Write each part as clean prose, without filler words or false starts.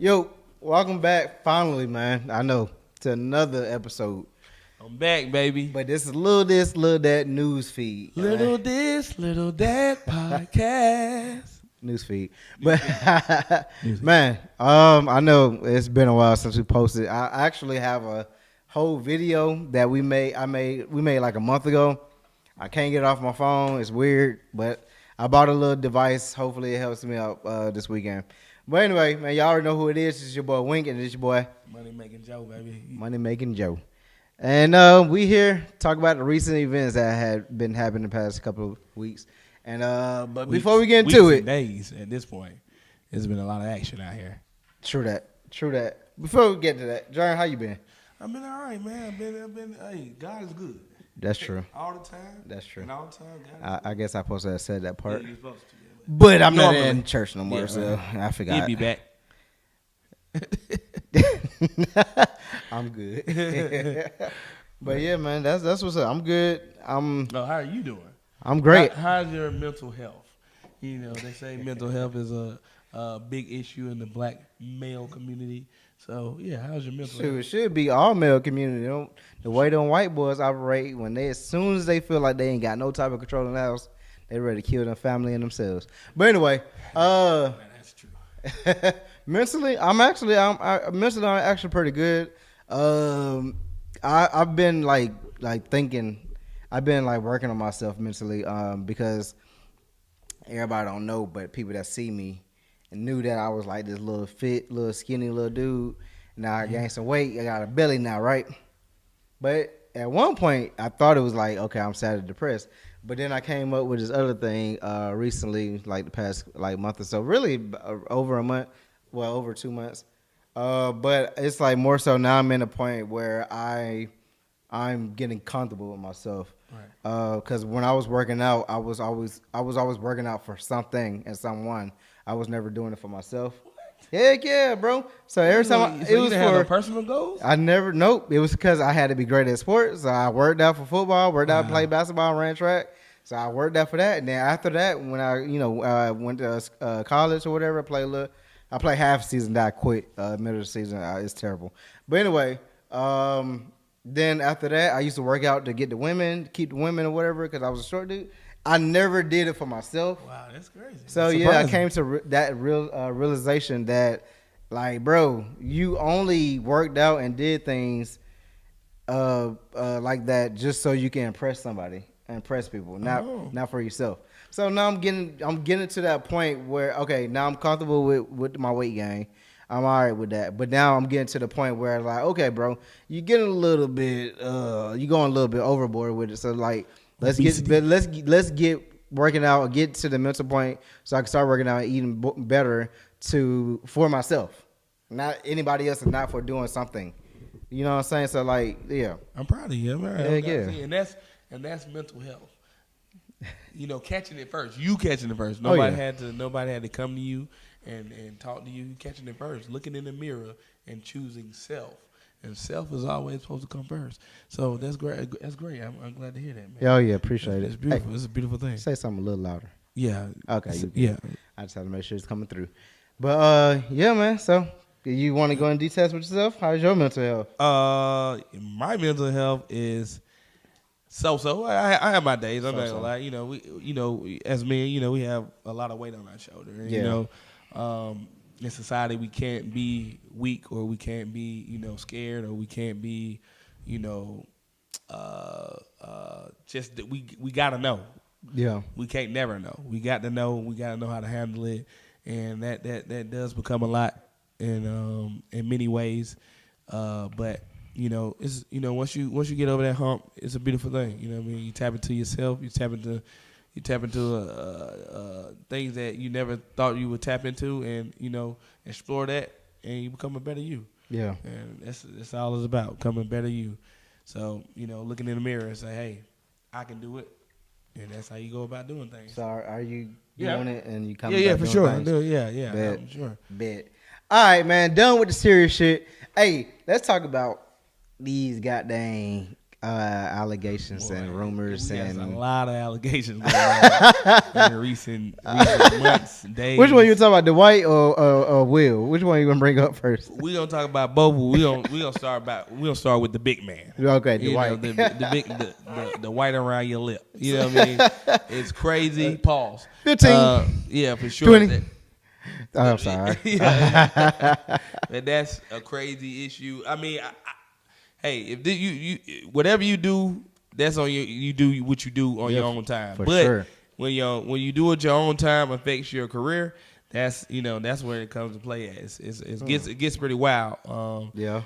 Yo, welcome back finally, man. I know to another episode. I'm back, baby. But this is little this, little that news feed. Little this, little that podcast. News feed. But man, I know it's been a while since we posted. I actually have a whole video that we made like a month ago. I can't get it off my phone. It's weird, but I bought a little device. Hopefully it helps me out this weekend. But anyway, man, y'all already know who it is. It's your boy Wynk and it's your boy Money Making Joe, baby. Money Making Joe. And we here talk about the recent events that had been happening the past couple of weeks. And but before we get into it, days at this point, there's been a lot of action out here. True that. Before we get to that, Jordan, how you been? I've been all right, man. I've been. Hey, God is good. That's true. All the time. That's true. And all the time, God I guess I supposed to have said that part. Yeah, you're supposed to. Yeah, but I'm not in church no more, so I forgot. He'll be back. I'm good. But yeah, man, that's what's up. I'm good. Oh, how are you doing? I'm great. How's your mental health? You know, they say mental health is a big issue in the black male community. So yeah, how's your mental health? It should be all male community. The way them white boys operate, when as soon as they feel like they ain't got no type of control in the house, they ready to kill their family and themselves. But anyway, man, that's true. mentally, I'm actually pretty good. I've been like thinking, I've been like working on myself mentally, because everybody don't know, but people that see me and knew that I was like this little fit, little skinny little dude. Now I gained some weight. I got a belly now, right? But at one point, I thought it was like, okay, I'm sad and depressed. But then I came up with this other thing recently, like the past like month or so, really over a month, well, over 2 months. But it's like more so now I'm in a point where I'm getting comfortable with myself. Right. Because when I was working out, I was always working out for something and someone. I was never doing it for myself. Heck yeah, bro. So every time it was for personal goals. Nope. It was because I had to be great at sports. So I worked out for football, played basketball, ran track. So I worked out for that. And then after that, when I went to college or whatever, I played half season. Then I quit middle of the season. It's terrible. But anyway, then after that, I used to work out to get the women, keep the women or whatever, because I was a short dude. I never did it for myself. Wow, that's crazy. So yeah, I came to that realization that, like, bro, you only worked out and did things like that just so you can impress somebody, impress people, not for yourself. So now I'm getting to that point where, okay, now I'm comfortable with my weight gain. I'm all right with that. But now I'm getting to the point where, like, okay, bro, you're getting a little bit, you're going a little bit overboard with it. So like, let's get working out, get to the mental point so I can start working out and eating better for myself, not anybody else, and not for doing something. You know what I'm saying? So like, yeah, I'm proud of you, man. Yeah. And that's mental health. Catching it first. You catching it first. Nobody had to come to you and talk to you. You catching it first. Looking in the mirror and choosing self. And self is always supposed to come first. So that's great. That's great. I'm glad to hear that, man. Oh yeah, appreciate it. It's beautiful. Hey, it's a beautiful thing. Say something a little louder. Yeah. Okay. Yeah. I just have to make sure it's coming through. But yeah, man. So you want to go in details with yourself? How's your mental health? My mental health is so. I have my days. I'm not gonna lie. As men, we have a lot of weight on our shoulder. And, in society, we can't be weak, or we can't be, scared, or we can't be, just that we gotta know. Yeah. We can't never know. We got to know. We gotta know how to handle it, and that does become a lot in many ways. But it's once you get over that hump, it's a beautiful thing. You know what I mean? You tap into yourself. You tap into things that you never thought you would tap into, and explore that, and you become a better you. Yeah. And that's all it's about, becoming a better you. So looking in the mirror and say, hey, I can do it, and that's how you go about doing things. So are you doing it, and you come? Yeah, for sure. Things? Yeah, Bet. I'm sure. Bet. All right, man. Done with the serious shit. Hey, let's talk about these goddamn allegations and rumors we got and a lot of allegations going on in recent months, days. Which one you talking about, Dwight or Will? Which one you gonna bring up first? We gonna talk about both. We gonna start with the big man. Okay, you Dwight. know, the white around your lip. You know what I mean? It's crazy. Pause. 15. Yeah, for sure. 20. I'm sorry. But that's a crazy issue. I mean, hey, if you whatever you do, that's on you. You do what you do on your own time. For but sure. when you do it your own time affects your career, that's that's where it comes to play at. It gets pretty wild. Yeah.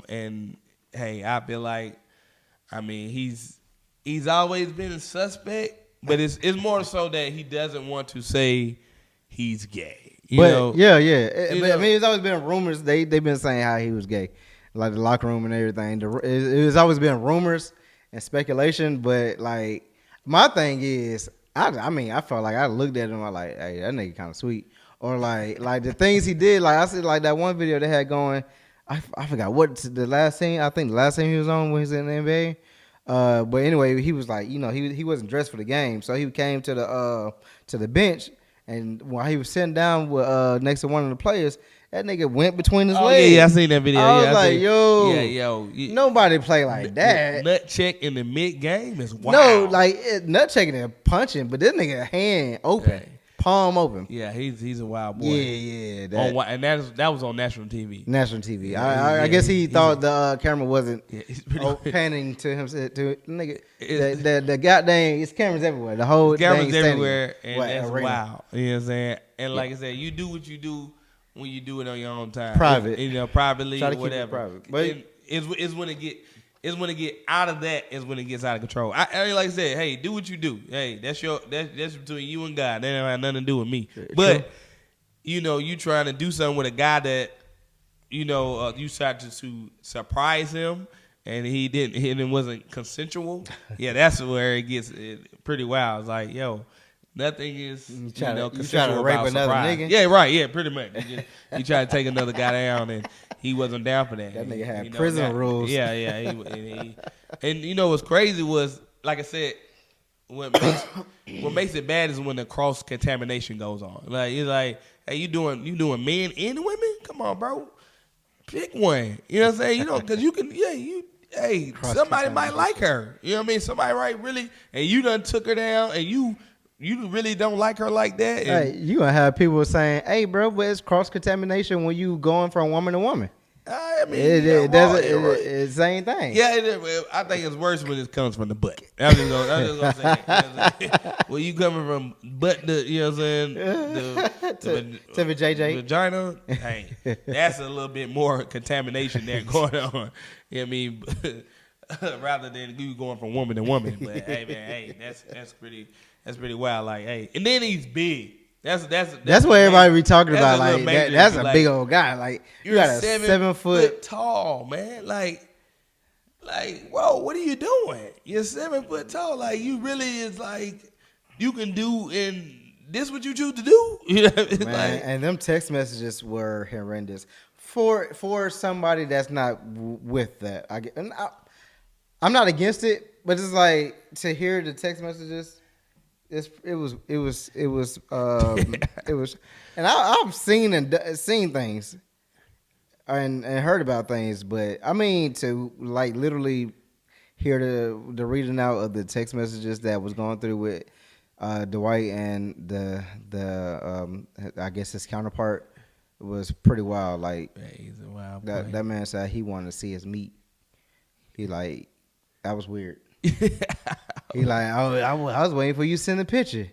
And hey, I feel like, I mean, he's always been a suspect, but it's more so that he doesn't want to say he's gay. You know? Yeah. I mean, it's always been rumors. They've been saying how he was gay, like the locker room and everything. It's always been rumors and speculation. But like, my thing is, I mean, I felt like I looked at him. I like, hey, that nigga kind of sweet. Or like the things he did. Like I see, like that one video they had going. I forgot what the last scene. I think the last scene he was on when he was in the NBA. But anyway, he was like, he wasn't dressed for the game, so he came to the bench, and while he was sitting down with next to one of the players, that nigga went between his legs. Yeah, I seen that video. I was like, nobody play like that. Nut check in the mid game is wild. No, like nut checking and punching, but this nigga hand open. Palm open. Yeah, he's a wild boy. Yeah. And that was on national TV. National TV. Yeah, I guess he thought the camera wasn't panning to him. To nigga, the goddamn, it's cameras everywhere. The whole cameras thing everywhere, and that's arena. wild. You know what I'm saying? And like I said, you do what you do when you do it on your own time, private, privately or whatever. Private. But it's when it get out of that is when it gets out of control. I like I said, hey, do what you do. Hey, that's between you and God. That don't have nothing to do with me. But you trying to do something with a guy that you tried to surprise him, and he didn't. And it wasn't consensual. Yeah, that's where it gets pretty wild. It's like, yo, nothing is consensual to rape about another surprise. nigga. Yeah, right. Yeah, pretty much. You try to take another guy down, and he wasn't down for that. That nigga had prison rules. Yeah. And what's crazy was, like I said, what makes it bad is when the cross contamination goes on. Like it's like, hey, you doing men and women? Come on, bro, pick one. You know what I'm saying? Because you can. Hey, somebody might like her. You know what I mean? Somebody really, and you done took her down, and you really don't like her like that. Hey, you gonna have people saying, "Hey, bro, but it's cross contamination when you going from woman to woman." I mean, it doesn't. It's the same thing. Yeah, I think it's worse when it comes from the butt. I'm just gonna say that. When you coming from butt to, you know what I'm saying, to the JJ vagina, hey, that's a little bit more contamination there going on. You know what I mean? Rather than you going from woman to woman. But hey, man, that's pretty wild. Like, hey, and then he's big. That's what everybody be talking about. Like that's a like, big old guy. Like you got a 7 foot tall man. Like whoa, what are you doing? You're 7 foot tall. Like you really is like you can do in this what you choose to do. Man, and them text messages were horrendous for somebody that's not with that. I'm not against it, but it's like to hear the text messages. It was, and I've seen things, and heard about things, but I mean to like literally hear the reading out of the text messages that was going through with Dwight and the I guess his counterpart was pretty wild. Like he's a wild boy. That man said he wanted to see his meat. He like that was weird. He like, I was waiting for you to send a picture.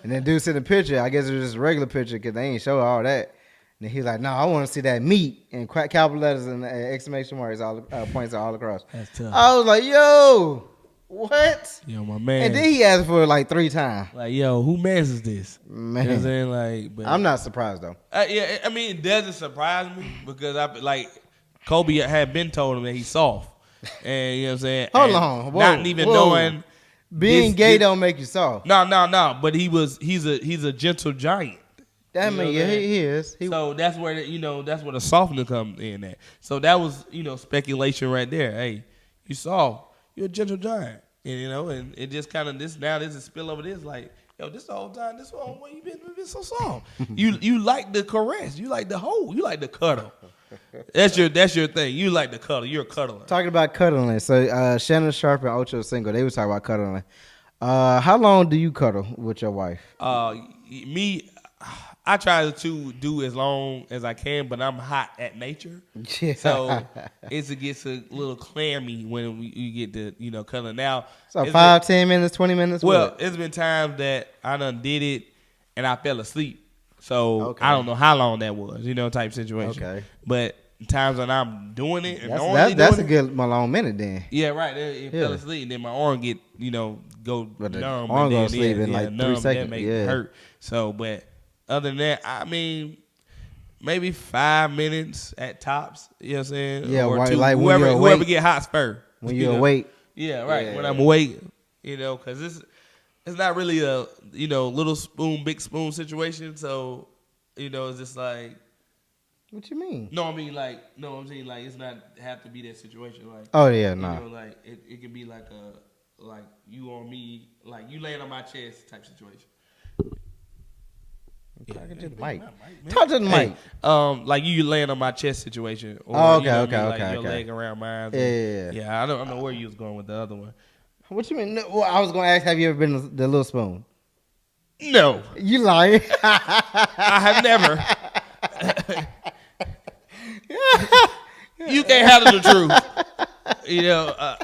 And then dude sent a picture. I guess it was just a regular picture because they ain't show all that. And he's like, no, I want to see that meat. And capital letters and exclamation marks, all points all across. That's tough. I was like, yo, what? Yo, my man. And then he asked for it like 3 times. Like, yo, who mans is this? Man. You know what I'm saying? Like, but, I'm not surprised, though. Yeah, I mean, it doesn't surprise me because Kobe had been told him that he's soft. And you know what I'm saying? Hold on. Whoa, not even knowing being gay don't make you soft. No. But he's a gentle giant. That mean he is. So that's where that's where the softness comes in at. So that was speculation right there. Hey, you soft. you're a gentle giant. And, you know, and it just kind of this is a spill over this like, yo, this the whole time, this whole way you been so soft. You like the caress, you like the hold, you like the cuddle. That's your thing. You like the cuddle. You're a cuddler. Talking about cuddling. So Shannon Sharp and Ocho Cinco, they was talking about cuddling. How long do you cuddle with your wife? Me, I try to do as long as I can, but I'm hot at nature. Yeah. So it gets a little clammy when you get to, you know, cuddling. Now, So 5, 10 minutes, 20 minutes? Well, what? it's been times that I done did it and I fell asleep. So I don't know how long that was, you know, type situation. Okay. But times when I'm doing it and That's a good long minute then. Yeah, right. It fell asleep, and then my arm get, you know, go But the numb. arm and then, goes sleep in like 3 numb, seconds. That make it hurt. So, but other than that, I mean, maybe 5 minutes at tops. You know what I'm saying? Yeah, or right, two. like Whoever get hot first. When you're awake. Yeah, right. Yeah. When I'm awake, you know, because it's not really a, you know, little spoon, big spoon situation. So, you know, it's just like. What you mean? No, I mean like, I'm saying like it's not have to be that situation. Like, oh yeah, you no. know, like it can be like you on me, like you laying on my chest type situation. Talking to the mic. Talk to the mic. Like you laying on my chest situation. Or, Oh, okay, you know okay, what I mean? Like okay, your okay. leg around mine. Yeah. I don't know where you was going with the other one. What you mean? No, well, I was going to ask, have you ever been the little spoon? No, You lying? I have never. You can't handle the truth. You know,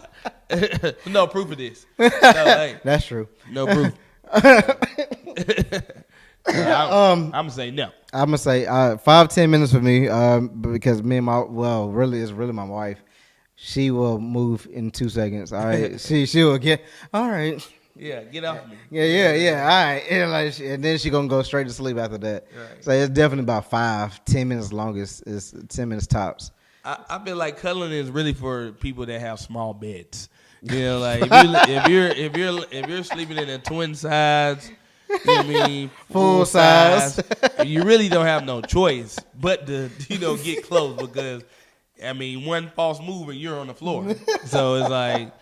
no proof of this. So, hey, That's true. no proof. I'm gonna say no. I'm gonna say 5-10 minutes for me, because me and it's really my wife. She will move in 2 seconds. All right, she will get all right. Yeah, get off me. Yeah. All right, and then she gonna go straight to sleep after that. Right. So it's definitely about 5-10 minutes longest. It's 10 minutes tops. I feel like cuddling is really for people that have small beds. You know, like if you're sleeping in a twin size, you know what I mean, Full size. you really don't have no choice but to, you know, get close, because I mean, one false move and you're on the floor. So it's like,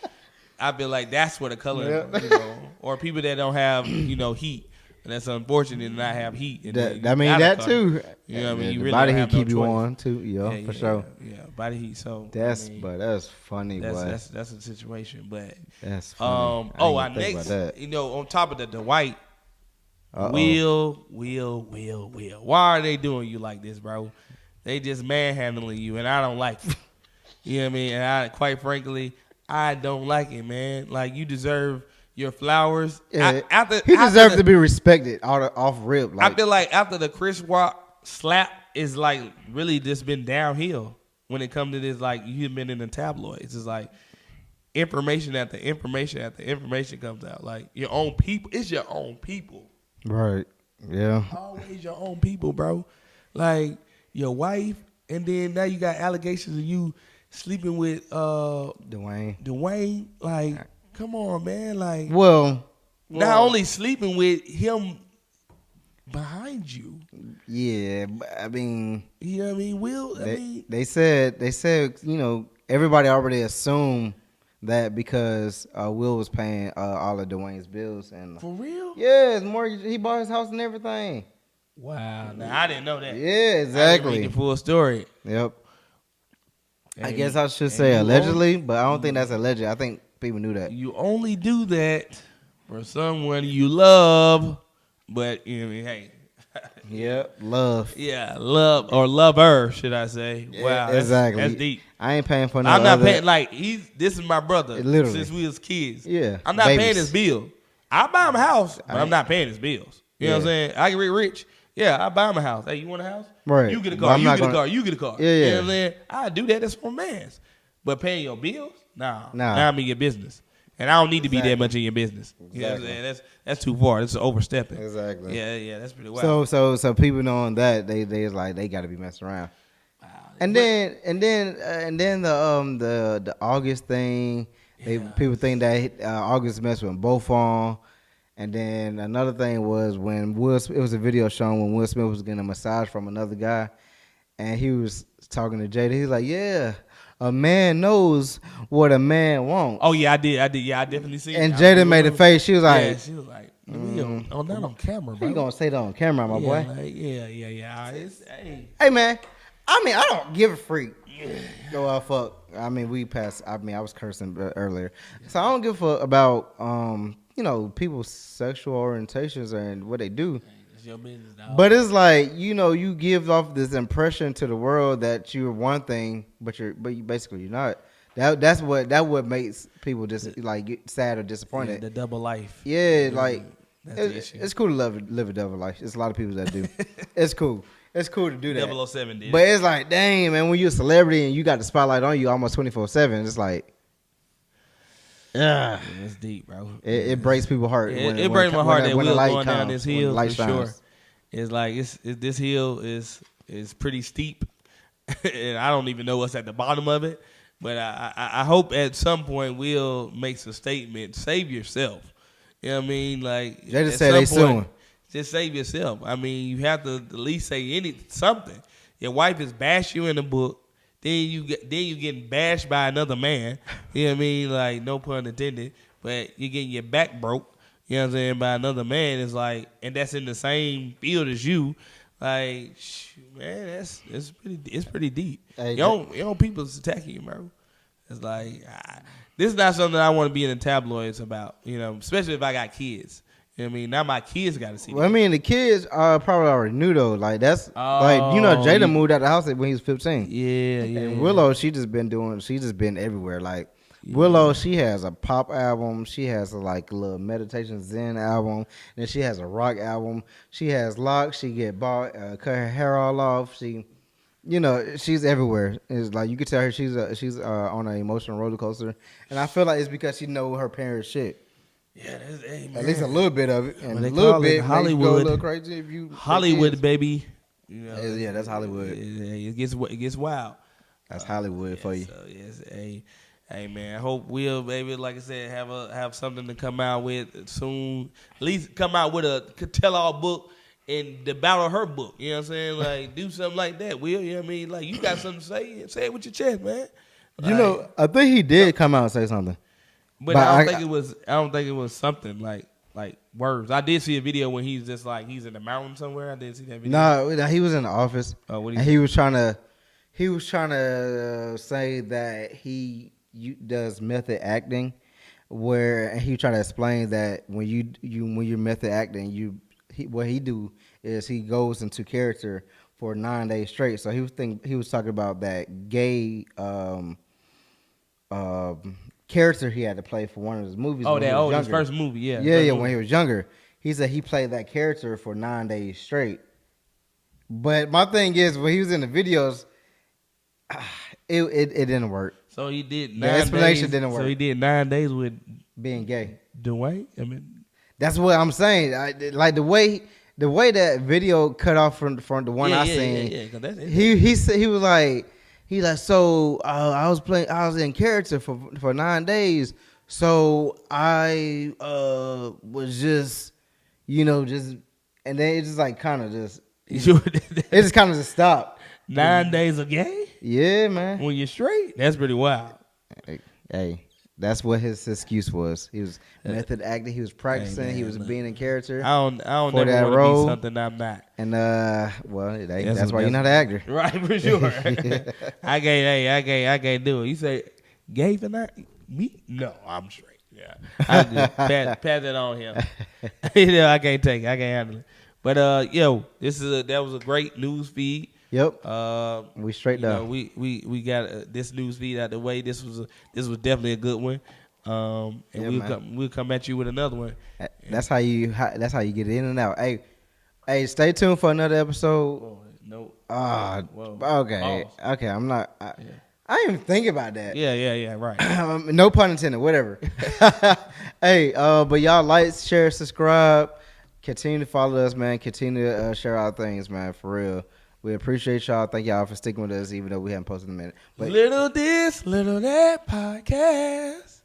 I feel like that's where the color, you know, or people that don't have, you know, heat. And that's unfortunate to not have heat. That too. You know what I mean? You The really body don't heat have no keep you choice. on too. Yeah, for sure. Yeah, body heat. So That's I mean, but that's funny. that's a situation. But that's funny. our next, you know, on top of the Dwight, Will. Why are they doing you like this, bro? They just manhandling you, and I don't like it. You know what I mean? And quite frankly, I don't like it, man. Like, you deserve your flowers. Yeah, he deserves to be respected off rip. Like, I feel like after the Chris Rock slap is like really just been downhill when it comes to this. Like, you've been in the tabloids. It's like information after information after information comes out. Like, your own people. It's your own people. right? Yeah. Always your own people, bro. Like your wife, and then now you got allegations of you sleeping with Dwayne. Like, come on, man. Like, Well, not only sleeping with him behind you. Yeah, I mean, you know what I mean? Will, they said, you know, everybody already assumed that because Will was paying all of Dwayne's bills, and for real? Yeah, his mortgage, he bought his house and everything. Wow, now I didn't know that. Yeah, exactly. I didn't read the full story. Yep. And I guess I should say allegedly, but I don't think that's alleged. I think people knew that. You only do that for someone you love, but you know, what I mean, hey. Yep, love. Yeah, love or lover, should I say? Yeah, wow, exactly. That's deep. I ain't paying for no. I'm not paying. Like, this is my brother. Literally. Since we was kids. Yeah, I'm not paying his bill. I buy him a house, but I'm not paying his bills. You know what I'm saying? I get rich. Yeah, I buy him a house. Hey, you want a house? Right. You get a car. You get a car. You get a car. Yeah, yeah. You know what I'm saying? I do that. That's for man's. But paying your bills? Nah. Now I'm in your business. And I don't need to be that much in your business. You know what I'm saying? That's too far. That's overstepping. Exactly. Yeah, that's pretty wild. So people knowing that they was like they got to be messing around. Wow. And then the August thing, people think that August messed with both on. And then another thing was when it was a video showing when Will Smith was getting a massage from another guy, and he was talking to Jada. He's like, "Yeah, a man knows what a man wants. Oh yeah, I did. Yeah, I definitely seen it. And Jada made a face. She was like, yeah, she was like, oh, not on camera, how bro. you gonna say that on camera, my boy? Like, yeah. Hey man, I mean, I don't give a freak. Go fuck. I mean, I was cursing earlier, so I don't give a fuck about people's sexual orientations and what they do. It's your business, dog. But it's like you give off this impression to the world that you're one thing, but you're not. That's what makes people just like get sad or disappointed. The double life. Yeah, like that's the issue. It's cool to live a double life. There's a lot of people that do. It's cool. It's cool to do that. 007 did. But it's like, dang, man, when you're a celebrity and you got the spotlight on you almost 24/7, it's like, yeah, it's deep, bro. It breaks people's heart. It breaks my heart that we're going down this hill for sure. It's like this hill is pretty steep, and I don't even know what's at the bottom of it. But I hope at some point Will makes a statement. Save yourself. You know what I mean? Like they just say they soon. Just save yourself. I mean, you have to at least say something. Your wife has bashed you in the book. Then you getting bashed by another man. You know what I mean? Like, no pun intended. But you're getting your back broke. You know what I'm saying? By another man. It's like, and that's in the same field as you. Like, man, it's pretty deep. Hey, your people's attacking you, bro. It's like this is not something I want to be in the tabloids about. Especially if I got kids. You know what I mean? Now my kids got to see. Well, I mean, the kids probably already knew though. Like that's Jada moved out the house when he was 15. Yeah. And Willow, she's just been everywhere. Like Willow, she has a pop album. She has a little meditation Zen album. Then she has a rock album. She has locks. She get bought, cut her hair all off. She's everywhere. It's like you could tell her she's on an emotional roller coaster. And I feel like it's because she know her parents' shit. Yeah, man. At least a little bit of it, and a little bit Hollywood, go a little crazy if you Hollywood, baby. Yeah, that's Hollywood. It gets wild. That's Hollywood for you. So yes, hey man. I hope Will, baby, like I said, have something to come out with soon. At least come out with a tell-all book and the battle her book. You know what I'm saying? Like do something like that, Will. You know what I mean? Like you got something to say it with your chest, man. Like, I think he did come out and say something. But I don't think it was something like words. I did see a video when he's just like he's in the mountain somewhere. I did see that video. No, he was in the office. Oh, what he was trying to say that he does method acting, where he tried to explain that when you're method acting, what he do is he goes into character for 9 days straight. So he was talking about that gay character he had to play for one of his movies. His first movie, yeah. When he was younger. He said he played that character for 9 days straight. But my thing is, when he was in the videos, it didn't work. So he did 9 days. The explanation didn't work. So he did 9 days with being gay. Dwight? I mean, that's what I'm saying. Like the way that video cut off from the one I seen. Yeah, that's it. He was like. He's like, so I was in character for 9 days. So I was just, and then it just like kind of just, it just kind of just stopped. 9 days of gay? Yeah, man. When you're straight? That's pretty wild. Hey, that's what his excuse was. He was method acting. He was practicing. He was being in character. I don't never want to be something I'm not. And that's why you're not an actor, right? For sure. I can't do it. You say gay for not me? No, I'm straight. Yeah, I just pat that on him. I can't take it. I can't handle it. But that was a great news feed. Yep. We straight down. We got this news feed out the way. This was definitely a good one. And we'll come at you with another one. That's how you get in and out. Hey, stay tuned for another episode. Oh, no. Okay. Pause. Okay. I'm not. I didn't even think about that. Yeah. Right. No pun intended. Whatever. Hey, but y'all like, share, subscribe. Continue to follow us, man. Continue to share our things, man. For real. We appreciate y'all. Thank y'all for sticking with us, even though we haven't posted in a minute. Little this, little that podcast.